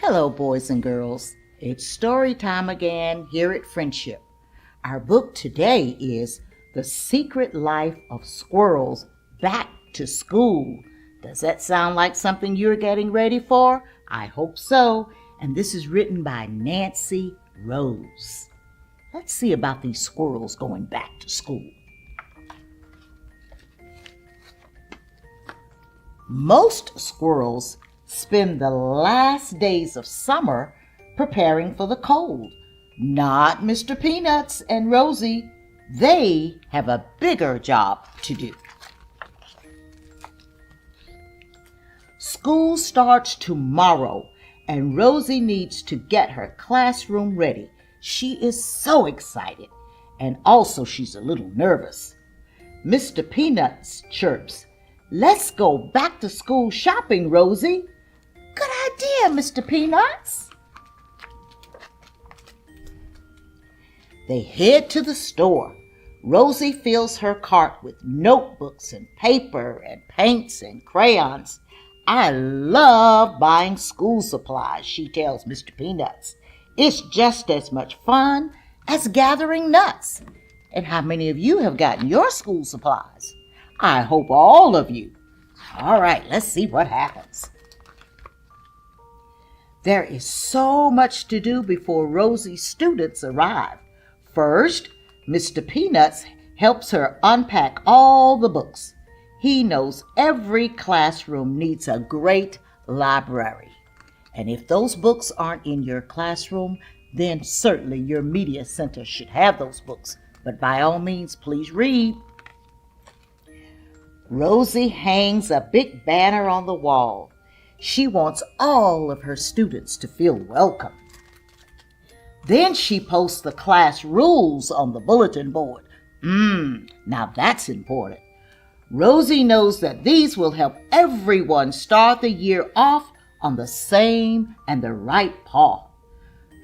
Hello, boys and girls. It's story time again here at Friendship. Our book today is The Secret Life of Squirrels Back to School. Does that sound like something you're getting ready for? I hope so. And this is written by Nancy Rose. Let's see about these squirrels going back to school. Most squirrels spend the last days of summer preparing for the cold. Not Mr. Peanuts and Rosie. They have a bigger job to do. School starts tomorrow, and Rosie needs to get her classroom ready. She is so excited, and also she's a little nervous. Mr. Peanuts chirps, "Let's go back to school shopping, Rosie." "Good idea, Mr. Peanuts." They head to the store. Rosie fills her cart with notebooks and paper and paints and crayons. "I love buying school supplies," she tells Mr. Peanuts. "It's just as much fun as gathering nuts." And how many of you have gotten your school supplies? I hope all of you. All right, let's see what happens. There is so much to do before Rosie's students arrive. First, Mr. Peanuts helps her unpack all the books. He knows every classroom needs a great library. And if those books aren't in your classroom, then certainly your media center should have those books. But by all means, please read. Rosie hangs a big banner on the wall. She wants all of her students to feel welcome. Then she posts the class rules on the bulletin board. Now that's important. Rosie knows that these will help everyone start the year off on the same and the right path.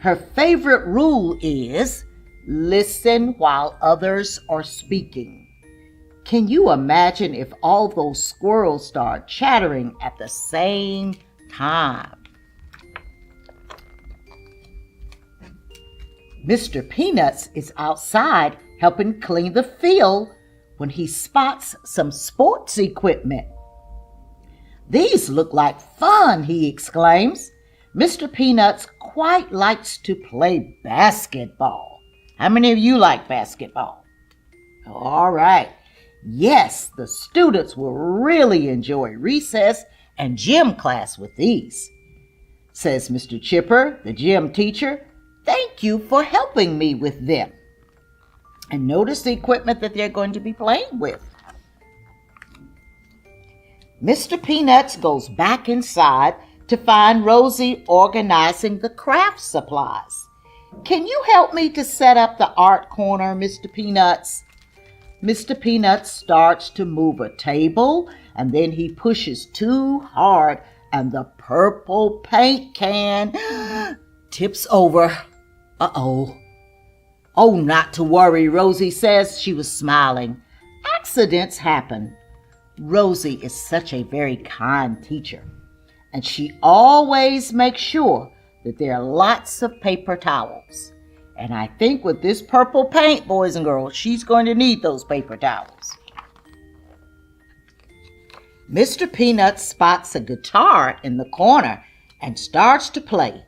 Her favorite rule is listen while others are speaking. Can you imagine if all those squirrels start chattering at the same time? Mr. Peanuts is outside helping clean the field when he spots some sports equipment. "These look like fun," he exclaims. Mr. Peanuts quite likes to play basketball. How many of you like basketball? All right. Yes, the students will really enjoy recess and gym class with these. Says Mr. Chipper, the gym teacher, "Thank you for helping me with them." And notice the equipment that they're going to be playing with. Mr. Peanuts goes back inside to find Rosie organizing the craft supplies. "Can you help me to set up the art corner, Mr. Peanuts?" Mr. Peanuts starts to move a table, and then he pushes too hard, and the purple paint can tips over. Uh-oh. "Oh, not to worry," Rosie says. She was smiling. "Accidents happen." Rosie is such a very kind teacher, and she always makes sure that there are lots of paper towels. And I think with this purple paint, boys and girls, she's going to need those paper towels. Mr. Peanuts spots a guitar in the corner and starts to play.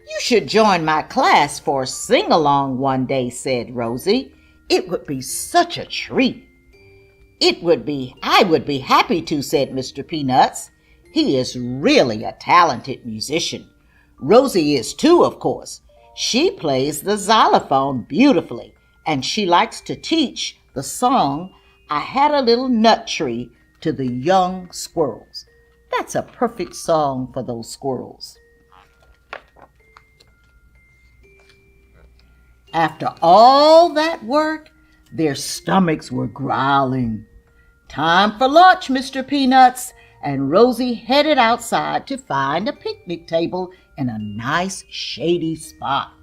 "You should join my class for a sing-along one day," said Rosie. "It would be such a treat." I would be happy to," said Mr. Peanuts. He is really a talented musician. Rosie is too, of course. She plays the xylophone beautifully, and she likes to teach the song, "I Had a Little Nut Tree," to the young squirrels. That's a perfect song for those squirrels. After all that work, their stomachs were growling. "Time for lunch, Mr. Peanuts," and Rosie headed outside to find a picnic table in a nice shady spot.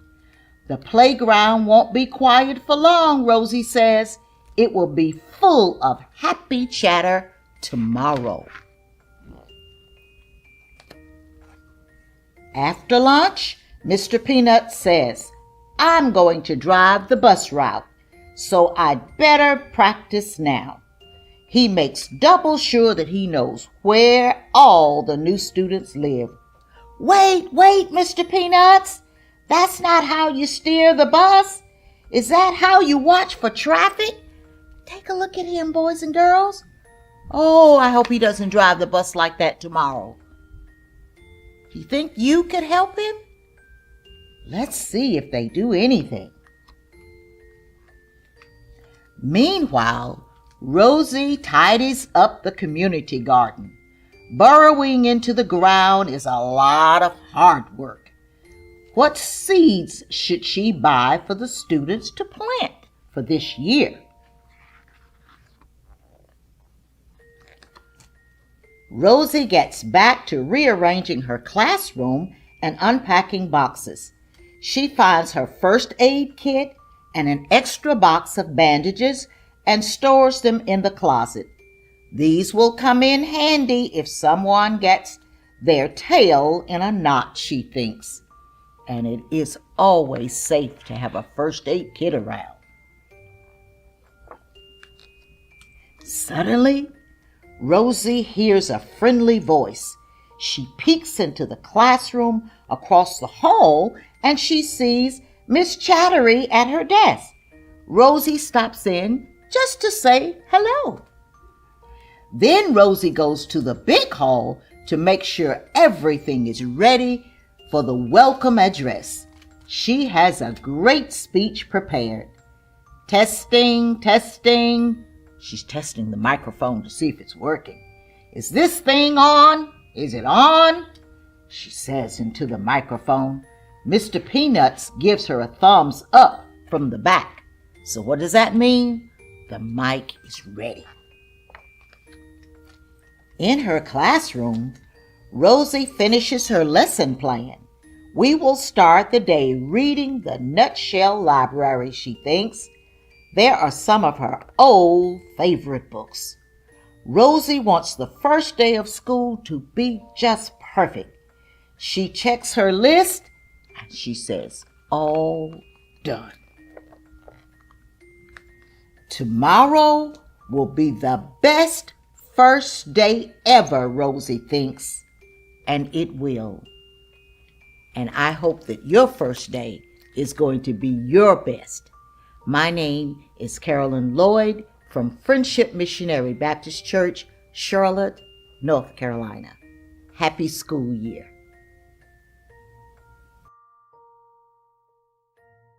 "The playground won't be quiet for long," Rosie says. "It will be full of happy chatter tomorrow." After lunch, Mr. Peanut says, I'm going to drive the bus route, so I'd better practice now. He makes double sure that he knows where all the new students live. Wait, Mr. Peanuts. That's not how you steer the bus. Is that how you watch for traffic? Take a look at him, boys and girls. Oh, I hope he doesn't drive the bus like that tomorrow. Do you think you could help him? Let's see if they do anything. Meanwhile, Rosie tidies up the community garden. Burrowing into the ground is a lot of hard work. What seeds should she buy for the students to plant for this year? Rosie gets back to rearranging her classroom and unpacking boxes. She finds her first aid kit and an extra box of bandages and stores them in the closet. These will come in handy if someone gets their tail in a knot, she thinks. And it is always safe to have a first aid kit around. Suddenly, Rosie hears a friendly voice. She peeks into the classroom across the hall and she sees Miss Chattery at her desk. Rosie stops in just to say hello. Then Rosie goes to the big hall to make sure everything is ready for the welcome address. She has a great speech prepared. Testing, testing. She's testing the microphone to see if it's working. Is this thing on? Is it on? She says into the microphone. Mr. Peanuts gives her a thumbs up from the back. So what does that mean? The mic is ready. In her classroom, Rosie finishes her lesson plan. We will start the day reading the Nutshell Library, she thinks. There are some of her old favorite books. Rosie wants the first day of school to be just perfect. She checks her list and she says, all done. Tomorrow will be the best first day ever, Rosie thinks, and it will. And I hope that your first day is going to be your best. My name is Carolyn Lloyd from Friendship Missionary Baptist Church, Charlotte, North Carolina. Happy school year.